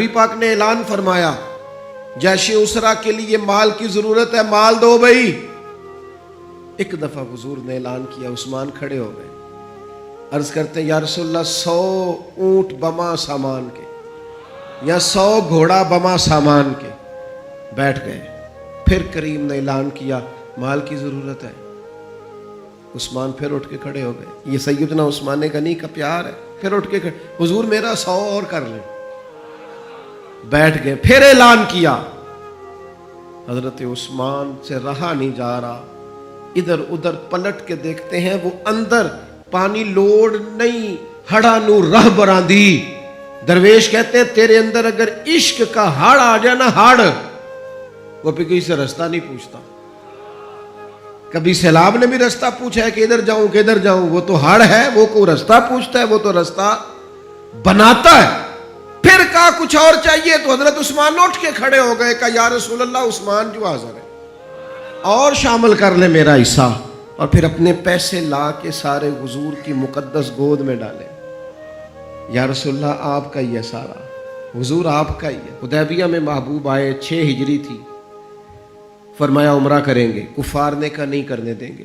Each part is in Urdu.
نبی پاک نے اعلان فرمایا جیش اسرا کے لیے مال کی ضرورت ہے، مال دو بھائی۔ ایک دفعہ حضور نے اعلان کیا، عثمان کھڑے ہو گئے، عرض کرتے ہیں یا رسول اللہ 100 اونٹ بما سامان کے یا 100 گھوڑا بما سامان کے، بیٹھ گئے۔ پھر کریم نے اعلان کیا مال کی ضرورت ہے، عثمان پھر اٹھ کے کھڑے ہو گئے۔ یہ سیدنا عثمان غنی کا پیار ہے، پھر اٹھ کے کھڑے، حضور میرا 100 اور کر لیں، بیٹھ گئے۔ پھر اعلان کیا، حضرت عثمان سے رہا نہیں جا رہا، ادھر ادھر پلٹ کے دیکھتے ہیں، وہ اندر پانی لوڑ نہیں ہڑا نو رہ براندی۔ درویش کہتے ہیں تیرے اندر اگر عشق کا ہڑ آ جائے نا، ہڑ، وہ پھر کسی سے رستہ نہیں پوچھتا۔ کبھی سیلاب نے بھی رستہ پوچھا ہے کہ ادھر جاؤں کہ ادھر جاؤں؟ وہ تو ہڑ ہے، وہ کو رستہ پوچھتا ہے، وہ تو رستہ بناتا ہے۔ پھر کہا کچھ اور چاہیے، تو حضرت عثمان اٹھ کے کھڑے ہو گئے، کہا یا رسول اللہ عثمان جو حاضر ہے، اور شامل کر لے میرا حصہ۔ اور پھر اپنے پیسے لا کے سارے حضور کی مقدس گود میں ڈالے۔ یا رسول اللہ آپ کا ہی ہے سارا، حضور آپ کا ہی ہے۔ حدیبیہ میں محبوب آئے، 6 ہجری تھی، فرمایا عمرہ کریں گے، کفار نے کہا نہیں کرنے دیں گے۔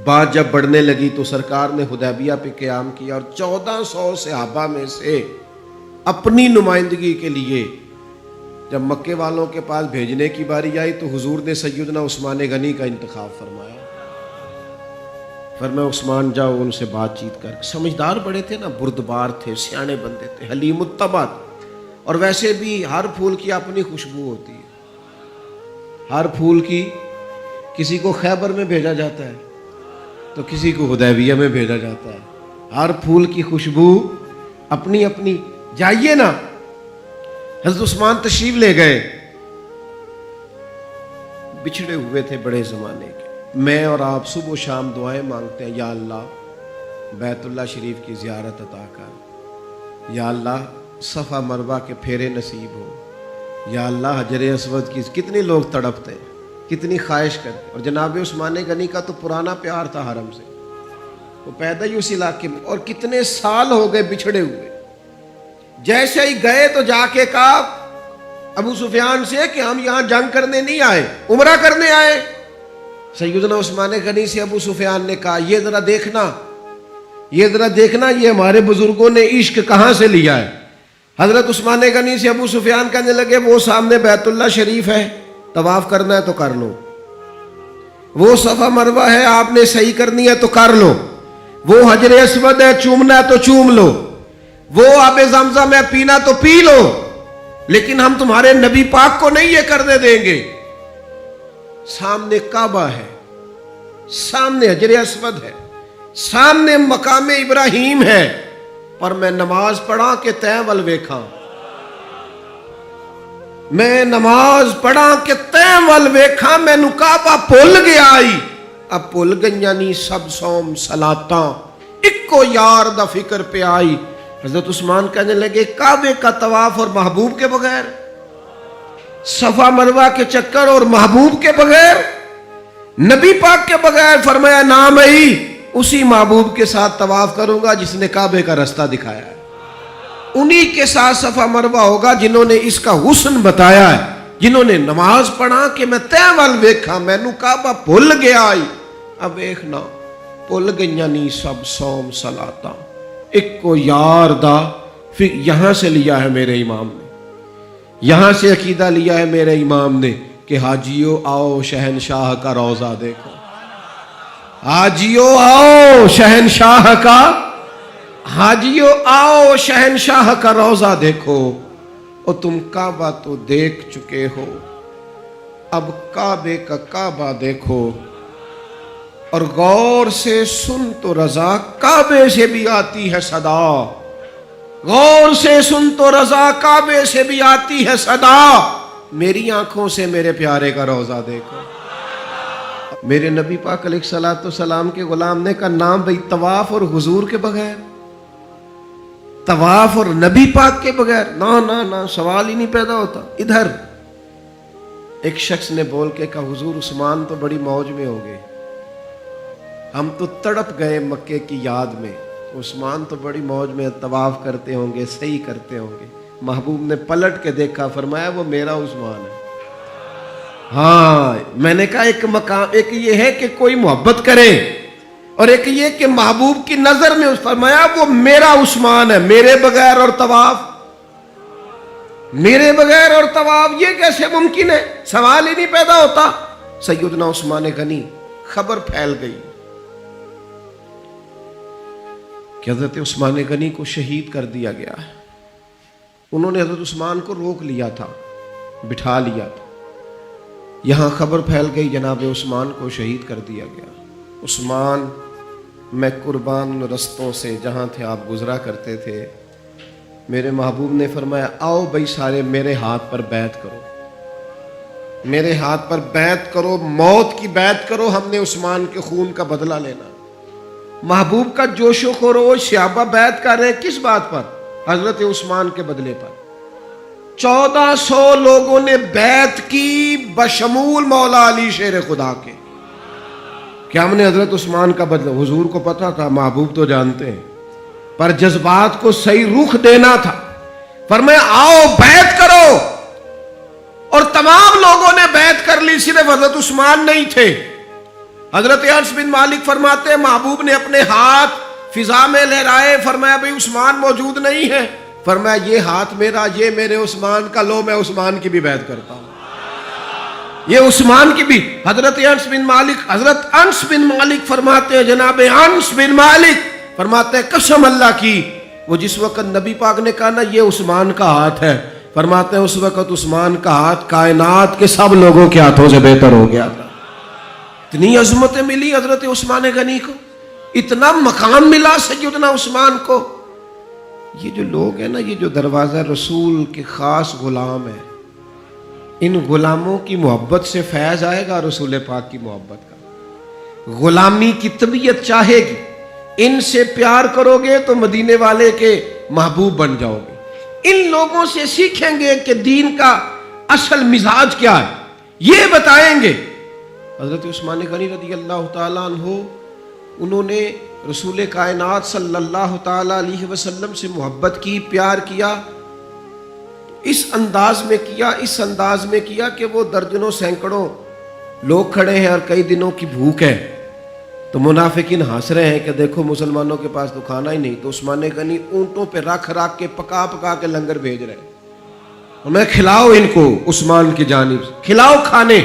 بات جب بڑھنے لگی تو سرکار نے حدیبیہ پہ قیام کیا، اور 1400 صحابہ میں سے اپنی نمائندگی کے لیے جب مکے والوں کے پاس بھیجنے کی باری آئی تو حضور نے سیدنا عثمان غنی کا انتخاب فرمایا۔ فرمایا عثمان جاؤ ان سے بات چیت کر۔ سمجھدار بڑے تھے نا، بردبار تھے، سیانے بندے تھے، حلیم الطبع۔ اور ویسے بھی ہر پھول کی اپنی خوشبو ہوتی ہے، ہر پھول کی، کسی کو خیبر میں بھیجا جاتا ہے تو کسی کو حدیبیہ میں بھیجا جاتا ہے، ہر پھول کی خوشبو اپنی اپنی۔ جائیے نا، حضرت عثمان تشریف لے گئے، بچھڑے ہوئے تھے بڑے زمانے کے۔ میں اور آپ صبح و شام دعائیں مانگتے ہیں، یا اللہ بیت اللہ شریف کی زیارت عطا کر، یا اللہ صفا مروہ کے پھیرے نصیب ہو، یا اللہ حجر اسود کی۔ کتنے لوگ تڑپتے ہیں، کتنی خواہش کرتے۔ اور جناب عثمان غنی کا تو پرانا پیار تھا حرم سے، وہ پیدا ہی اس علاقے میں، اور کتنے سال ہو گئے بچھڑے ہوئے۔ جیسے ہی گئے تو جا کے کہا ابو سفیان سے کہ ہم یہاں جنگ کرنے نہیں آئے، عمرہ کرنے آئے۔ سیدنا عثمان غنی سے ابو سفیان نے کہا یہ ذرا دیکھنا، یہ ذرا دیکھنا، یہ ہمارے بزرگوں نے عشق کہاں سے لیا ہے۔ حضرت عثمان غنی سے ابو سفیان کہنے لگے وہ سامنے بیت اللہ شریف ہے، طواف کرنا ہے تو کر لو، وہ صفا مروہ ہے آپ نے صحیح کرنی ہے تو کر لو، وہ حجر اسود ہے چومنا ہے تو چوم لو، وہ آب زمزم ہے پینا تو پی لو، لیکن ہم تمہارے نبی پاک کو نہیں یہ کرنے دیں گے۔ سامنے کعبہ ہے، سامنے حجر اسود ہے، سامنے مقام ابراہیم ہے، پر میں نماز پڑھا کہ تیں ول ویکھاں، میں نماز پڑھا کہ تیں ول ویکھاں، مینو کعبہ بھول گیا آئی، اب بھول گئیاں نہیں سب صوم صلاتاں، اکو یار دا فکر پہ آئی۔ حضرت عثمان کہنے لگے کعبے کا طواف اور محبوب کے بغیر، صفا مروہ کے چکر اور محبوب کے بغیر، نبی پاک کے بغیر؟ فرمایا نام ہی اسی محبوب کے ساتھ طواف کروں گا جس نے کعبے کا رستہ دکھایا ہے، انہی کے ساتھ صفا مروہ ہوگا جنہوں نے اس کا حسن بتایا ہے، جنہوں نے نماز پڑھا کہ میں تیں ول ویکھا، مینو کعبہ بھول گیا آئی، اب ویکھنا بھول گئیاں نہیں سب صوم صلاتاں، ایک کو یار دا۔ پھر یہاں سے لیا ہے میرے امام نے، یہاں سے عقیدہ لیا ہے میرے امام نے کہ حاجیو آؤ شہنشاہ کا روضہ دیکھو، حاجیو آؤ شہنشاہ کا، حاجیو آؤ شہنشاہ کا روضہ دیکھو، اور تم کعبہ تو دیکھ چکے ہو، اب کعبے کا کعبہ دیکھو، اور غور سے سن تو رضا کعبے سے بھی آتی ہے صدا، غور سے سن تو رضا کعبے سے بھی آتی ہے صدا، میری آنکھوں سے میرے پیارے کا روضہ دیکھو۔ میرے نبی پاک علیہ الصلوۃ والسلام کے غلام نے کہا نام بھئی طواف اور حضور کے بغیر، طواف اور نبی پاک کے بغیر، نا نا نا، سوال ہی نہیں پیدا ہوتا۔ ادھر ایک شخص نے بول کے کہا حضور عثمان تو بڑی موج میں ہو گئے، ہم تو تڑپ گئے مکے کی یاد میں، عثمان تو بڑی موج میں طواف کرتے ہوں گے، صحیح کرتے ہوں گے۔ محبوب نے پلٹ کے دیکھا، فرمایا وہ میرا عثمان ہے۔ ہاں میں نے کہا ایک مقام، ایک یہ ہے کہ کوئی محبت کرے اور ایک یہ کہ محبوب کی نظر میں فرمایا وہ میرا عثمان ہے، میرے بغیر اور طواف، میرے بغیر اور طواف یہ کیسے ممکن ہے؟ سوال ہی نہیں پیدا ہوتا۔ سیدنا عثمان غنی، خبر پھیل گئی کہ حضرت عثمان غنی کو شہید کر دیا گیا ہے۔ انہوں نے حضرت عثمان کو روک لیا تھا، بٹھا لیا تھا، یہاں خبر پھیل گئی جناب عثمان کو شہید کر دیا گیا۔ عثمان، میں قربان رستوں سے جہاں تھے آپ گزرا کرتے تھے، میرے محبوب نے فرمایا آؤ بھائی سارے میرے ہاتھ پر بیعت کرو، میرے ہاتھ پر بیعت کرو، موت کی بیعت کرو، ہم نے عثمان کے خون کا بدلہ لینا۔ محبوب کا جوش و خروش، صحابہ بیعت کر رہے ہیں کس بات پر؟ حضرت عثمان کے بدلے پر۔ 1400 لوگوں نے بیعت کی بشمول مولا علی شیر خدا کے، کہ ہم نے حضرت عثمان کا بدلہ۔ حضور کو پتا تھا، محبوب تو جانتے ہیں، پر جذبات کو صحیح رخ دینا تھا۔ فرمایا آؤ بیعت کرو، اور تمام لوگوں نے بیعت کر لی، صرف حضرت عثمان نہیں تھے۔ حضرت انس بن مالک فرماتے ہیں محبوب نے اپنے ہاتھ فضا میں لہرائے، فرمایا بھئی عثمان موجود نہیں ہے، فرمایا یہ ہاتھ میرا، یہ میرے عثمان کا، لو میں عثمان کی بھی بیعت کرتا ہوں، یہ عثمان کی بھی۔ حضرت انس بن مالک فرماتے ہیں، جناب انس بن مالک فرماتے ہیں قسم اللہ کی، وہ جس وقت نبی پاک نے کہا نا یہ عثمان کا ہاتھ ہے، فرماتے ہیں اس وقت عثمان کا ہاتھ کائنات کے سب لوگوں کے ہاتھوں سے بہتر ہو گیا تھا۔ اتنی عظمتیں ملی حضرت عثمان غنی کو، اتنا مقام ملا سیدنا عثمان کو۔ یہ جو لوگ ہیں نا، یہ جو دروازہ رسول کے خاص غلام ہیں، ان غلاموں کی محبت سے فیض آئے گا رسول پاک کی محبت کا۔ غلامی کی طبیعت چاہے گی، ان سے پیار کرو گے تو مدینے والے کے محبوب بن جاؤ گے۔ ان لوگوں سے سیکھیں گے کہ دین کا اصل مزاج کیا ہے، یہ بتائیں گے۔ حضرت عثمان غنی رضی اللہ تعالیٰ عنہ، انہوں نے رسول کائنات صلی اللہ تعالیٰ علیہ وسلم سے محبت کی، پیار کیا، اس انداز میں کیا کہ وہ درجنوں سینکڑوں لوگ کھڑے ہیں اور کئی دنوں کی بھوک ہے، تو منافقین ہنس رہے ہیں کہ دیکھو مسلمانوں کے پاس تو کھانا ہی نہیں، تو عثمان غنی اونٹوں پہ رکھ کے پکا کے لنگر بھیج رہے ہیں، اور میں کھلاؤ ان کو عثمان کی جانب سے، کھلاؤ کھانے۔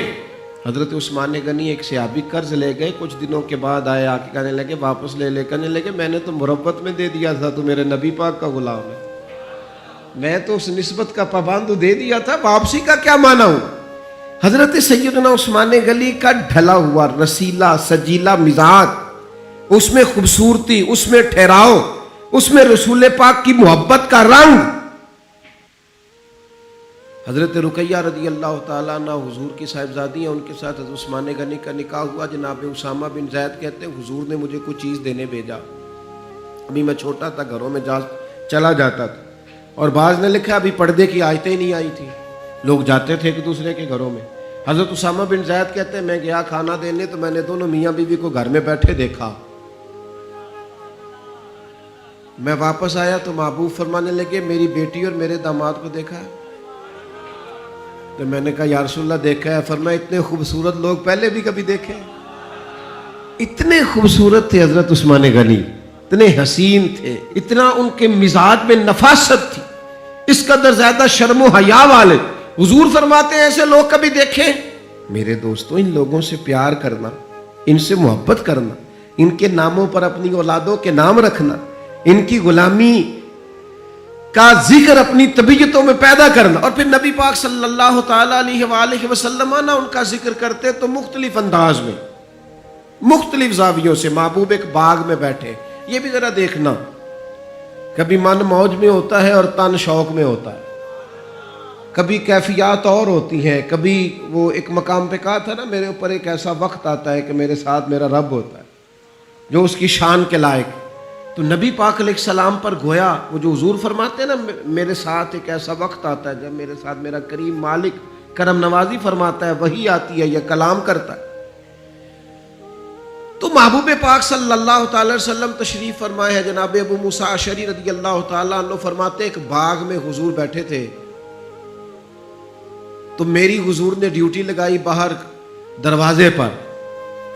حضرت عثمان غنی ایک صحابی قرض لے گئے، کچھ دنوں کے بعد آئے، آ کے کہنے لگے واپس لے کہنے لگے میں نے تو مربت میں دے دیا تھا، تو میرے نبی پاک کا غلام ہے، میں تو اس نسبت کا پابند دے دیا تھا، واپسی کا کیا معنی ہوں؟ حضرت سیدنا عثمان غنی کا ڈھلا ہوا رسیلا سجیلا مزاج، اس میں خوبصورتی، اس میں ٹھہراؤ، اس میں رسول پاک کی محبت کا رنگ۔ حضرت رقیہ رضی اللہ تعالیٰ عنہ حضور کی صاحبزادی ہیں، ان کے ساتھ حضرت عثمان غنی کا نکاح ہوا۔ جناب اسامہ بن زید کہتے ہیں حضور نے مجھے کچھ چیز دینے بھیجا، ابھی میں چھوٹا تھا، گھروں میں چلا جاتا تھا، اور بعض نے لکھا ابھی پردے کی آیتیں ہی نہیں آئی تھی، لوگ جاتے تھے ایک دوسرے کے گھروں میں۔ حضرت اسامہ بن زید کہتے ہیں میں گیا کھانا دینے، تو میں نے دونوں میاں بیوی کو گھر میں بیٹھے دیکھا، میں واپس آیا تو محبوب فرمانے لگے میری بیٹی اور میرے داماد کو دیکھا ہے؟ تو میں نے کہا یا رسول اللہ دیکھا ہے۔ فرمایا اتنے خوبصورت لوگ پہلے بھی کبھی دیکھے؟ اتنے خوبصورت تھے حضرت عثمان غنی، اتنے حسین تھے، اتنا ان کے مزاج میں نفاست تھی، اس قدر زیادہ شرم و حیا والے۔ حضور فرماتے ہیں ایسے لوگ کبھی دیکھیں؟ میرے دوستوں، ان لوگوں سے پیار کرنا، ان سے محبت کرنا، ان کے ناموں پر اپنی اولادوں کے نام رکھنا، ان کی غلامی کا ذکر اپنی طبیعتوں میں پیدا کرنا، اور پھر نبی پاک صلی اللہ تعالیٰ علیہ وآلہ وسلم نا ان کا ذکر کرتے تو مختلف انداز میں، مختلف زاویوں سے۔ محبوب ایک باغ میں بیٹھے، یہ بھی ذرا دیکھنا، کبھی من موج میں ہوتا ہے اور تن شوق میں ہوتا ہے، کبھی کیفیات اور ہوتی ہیں، کبھی وہ ایک مقام پہ کہا تھا نا میرے اوپر ایک ایسا وقت آتا ہے کہ میرے ساتھ میرا رب ہوتا ہے جو اس کی شان کے لائق۔ تو نبی پاک علیہ السلام پر گویا وہ جو حضور فرماتے ہیں نا میرے ساتھ ایک ایسا وقت آتا ہے جب میرے ساتھ میرا کریم مالک کرم نوازی فرماتا ہے، وہی آتی ہے یا کلام کرتا ہے۔ تو محبوب پاک صلی اللہ تعالی وسلم تشریف فرمائے ہیں. جناب ابو موسیٰ اشعری رضی اللہ تعالیٰ عنہ فرماتے ایک باغ میں حضور بیٹھے تھے تو میری حضور نے ڈیوٹی لگائی باہر دروازے پر.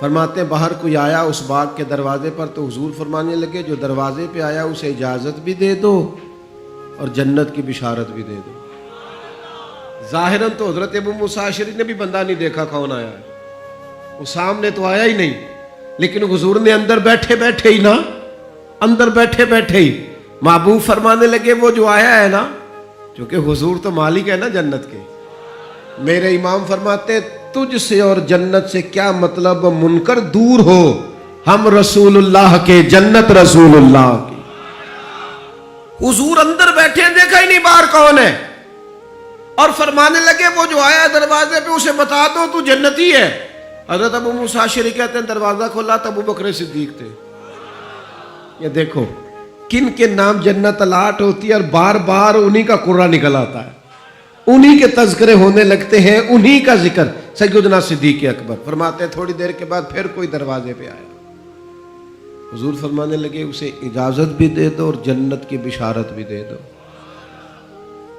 فرماتے ہیں باہر کوئی آیا اس باغ کے دروازے پر تو حضور فرمانے لگے جو دروازے پہ آیا اسے اجازت بھی دے دو اور جنت کی بشارت بھی دے دو. ظاہراً تو حضرت ابو موسیٰ اشعری نے بھی بندہ نہیں دیکھا کون آیا ہے, وہ سامنے تو آیا ہی نہیں, لیکن حضور نے اندر بیٹھے بیٹھے ہی اندر بیٹھے بیٹھے ہی محبوب فرمانے لگے وہ جو آیا ہے نا, کیونکہ حضور تو مالک ہے نا جنت کے. میرے امام فرماتے تجھ سے اور جنت سے کیا مطلب, منکر دور ہو, ہم رسول اللہ کے, جنت رسول اللہ کی. حضور اندر بیٹھے دیکھا ہی نہیں باہر کون ہے, اور فرمانے لگے وہ جو آیا دروازے پہ اسے بتا دو تو جنتی ہے. حضرت ابو موسیٰ اشعری کہتے ہیں دروازہ کھولا تو ابو بکر صدیق تھے. یہ دیکھو کن کے نام جنت الاٹ ہوتی ہے اور بار بار انہی کا قرہ نکل آتا ہے, انہی کے تذکرے ہونے لگتے ہیں, انہی کا ذکر. سیدنا صدیق اکبر فرماتے ہیں تھوڑی دیر کے بعد پھر کوئی دروازے پہ آیا, حضور فرمانے لگے اسے اجازت بھی دے دو اور جنت کی بشارت بھی دے دو.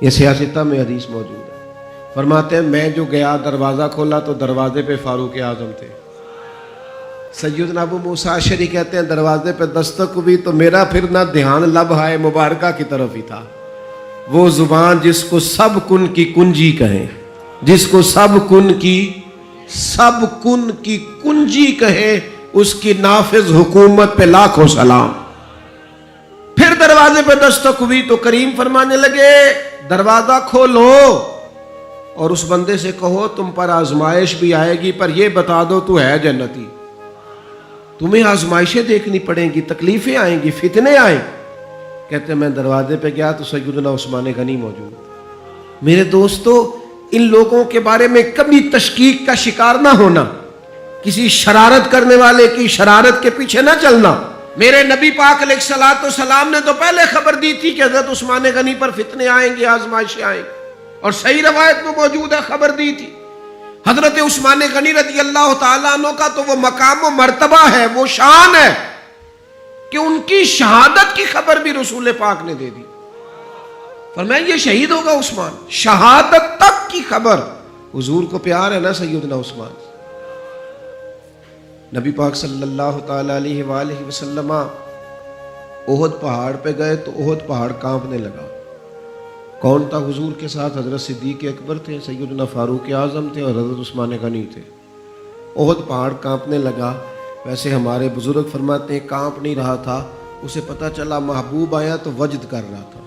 یہ سیاستہ میں حدیث موجود ہے. فرماتے ہیں میں جو گیا دروازہ کھولا تو دروازے پہ فاروق اعظم تھے. سیدنا ابو موسیٰ اشعری کہتے ہیں دروازے پہ دستک ہوئی تو میرا پھر نہ دھیان لب ہائے مبارکہ کی طرف ہی تھا. وہ زبان جس کو سب کن کی کنجی کہیں, جس کو سب کن کی کنجی کہے, اس کی نافذ حکومت پہ لاکھوں سلام. پھر دروازے پہ دستک ہوئی تو کریم فرمانے لگے دروازہ کھولو اور اس بندے سے کہو تم پر آزمائش بھی آئے گی پر یہ بتا دو تو ہے جنتی. تمہیں آزمائشیں دیکھنی پڑیں گی, تکلیفیں آئیں گی, فتنے آئیں. کہتے ہیں میں دروازے پہ گیا تو سیدنا عثمان غنی موجود. میرے دوستو ان لوگوں کے بارے میں کبھی تشکیک کا شکار نہ ہونا, کسی شرارت کرنے والے کی شرارت کے پیچھے نہ چلنا. میرے نبی پاک علیہ الصلوۃ والسلام نے تو پہلے خبر دی تھی کہ حضرت عثمان غنی پر فتنے آئیں گے, آزمائشیں آئیں گی, اور صحیح روایت میں موجود ہے خبر دی تھی. حضرت عثمان غنی رضی اللہ تعالیٰ عنہ کا تو وہ مقام و مرتبہ ہے, وہ شان ہے کہ ان کی شہادت کی خبر بھی رسول پاک نے دے دی. فرمایا یہ شہید ہوگا عثمان, شہادت تک کی خبر. حضور کو پیار ہے نا سیدنا عثمان. نبی پاک صلی اللہ تعالی علیہ وآلہ وسلم احد پہاڑ پہ گئے تو احد پہاڑ کانپنے لگا. کون تھا حضور کے ساتھ؟ حضرت صدیق اکبر تھے, سیدنا فاروق اعظم تھے اور حضرت عثمان غنی تھے. احد پہاڑ کانپنے لگا. ویسے ہمارے بزرگ فرماتے ہیں کانپ نہیں رہا تھا, اسے پتہ چلا محبوب آیا تو وجد کر رہا تھا,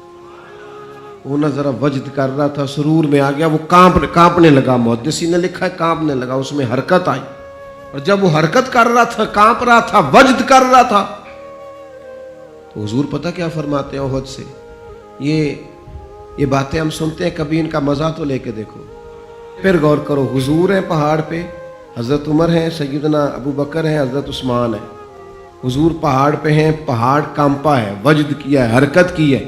وہ نہ ذرا وجد کر رہا تھا, سرور میں آ گیا, وہ کانپنے لگا. محدثین نے لکھا ہے کانپنے لگا, اس میں حرکت آئی, اور جب وہ حرکت کر رہا تھا, کانپ رہا تھا, وجد کر رہا تھا, تو حضور پتہ کیا فرماتے ہیں احد سے. یہ باتیں ہم سنتے ہیں, کبھی ان کا مزہ تو لے کے دیکھو, پھر غور کرو. حضور ہیں پہاڑ پہ, حضرت عمر ہیں, سیدنا ابو بکر ہیں, حضرت عثمان ہیں. حضور پہاڑ پہ ہیں, پہاڑ کانپا ہے, وجد کیا ہے, حرکت کی ہے.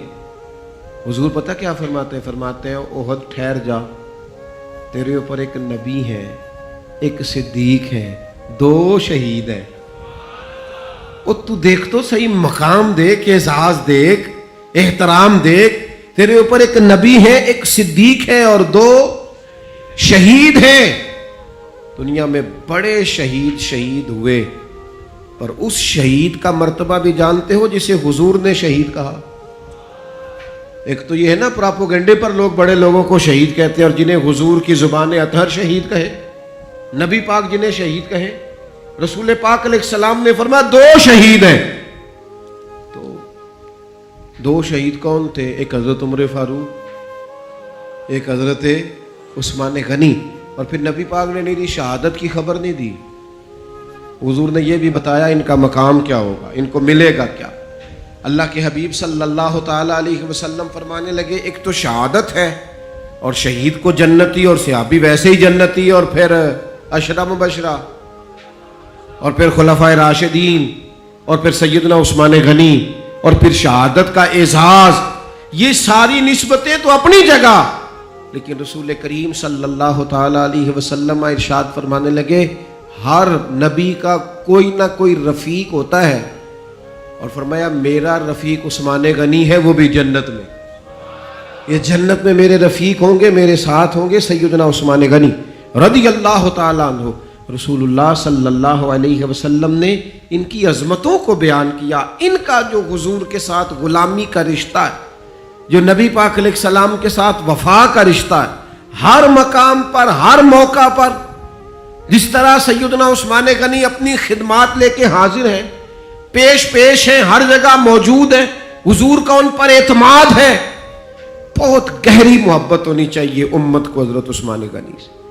حضور پتہ کیا فرماتے ہیں؟ فرماتے ہیں احد ٹھہر جا, تیرے اوپر ایک نبی ہے, ایک صدیق ہے, 2 شہید ہیں. اور تو دیکھ تو صحیح, مقام دیکھ, اعزاز دیکھ, احترام دیکھ. تیرے اوپر ایک نبی ہے, ایک صدیق ہے اور 2 شہید ہیں. دنیا میں بڑے شہید ہوئے, پر اس شہید کا مرتبہ بھی جانتے ہو جسے حضور نے شہید کہا؟ ایک تو یہ ہے نا پراپوگنڈے پر لوگ بڑے لوگوں کو شہید کہتے ہیں, اور جنہیں حضور کی زبان اطہر شہید کہے, نبی پاک جنہیں شہید کہے. رسول پاک علیہ السلام نے فرمایا 2 شہید ہیں. تو 2 شہید کون تھے؟ ایک حضرت عمر فاروق, ایک حضرت عثمان غنی. اور پھر نبی پاک نے نہیں دی, شہادت کی خبر نہیں دی. حضور نے یہ بھی بتایا ان کا مقام کیا ہوگا, ان کو ملے گا کیا. اللہ کے حبیب صلی اللہ تعالی علیہ وسلم فرمانے لگے ایک تو شہادت ہے, اور شہید کو جنتی, اور صحابی ویسے ہی جنتی, اور پھر عشرہ مبشرہ, اور پھر خلفائے راشدین, اور پھر سیدنا عثمان غنی, اور پھر شہادت کا اعزاز. یہ ساری نسبتیں تو اپنی جگہ, لیکن رسول کریم صلی اللہ تعالی علیہ وسلم ارشاد فرمانے لگے ہر نبی کا کوئی نہ کوئی رفیق ہوتا ہے، اور فرمایا میرا رفیق عثمان غنی ہے، وہ بھی جنت میں، یہ جنت میں میرے رفیق ہوں گے، میرے ساتھ ہوں گے سیدنا عثمان غنی رضی اللہ تعالیٰ عنہ۔ رسول اللہ صلی اللہ علیہ وسلم نے ان کی عظمتوں کو بیان کیا، ان کا جو حضور کے ساتھ غلامی کا رشتہ ہے، جو نبی پاک علیہ السلام کے ساتھ وفا کا رشتہ ہے، ہر مقام پر ہر موقع پر جس طرح سیدنا عثمان غنی اپنی خدمات لے کے حاضر ہیں، پیش ہیں، ہر جگہ موجود ہیں، حضور کا ان پر اعتماد ہے، بہت گہری محبت ہونی چاہیے امت کو حضرت عثمان غنی سے۔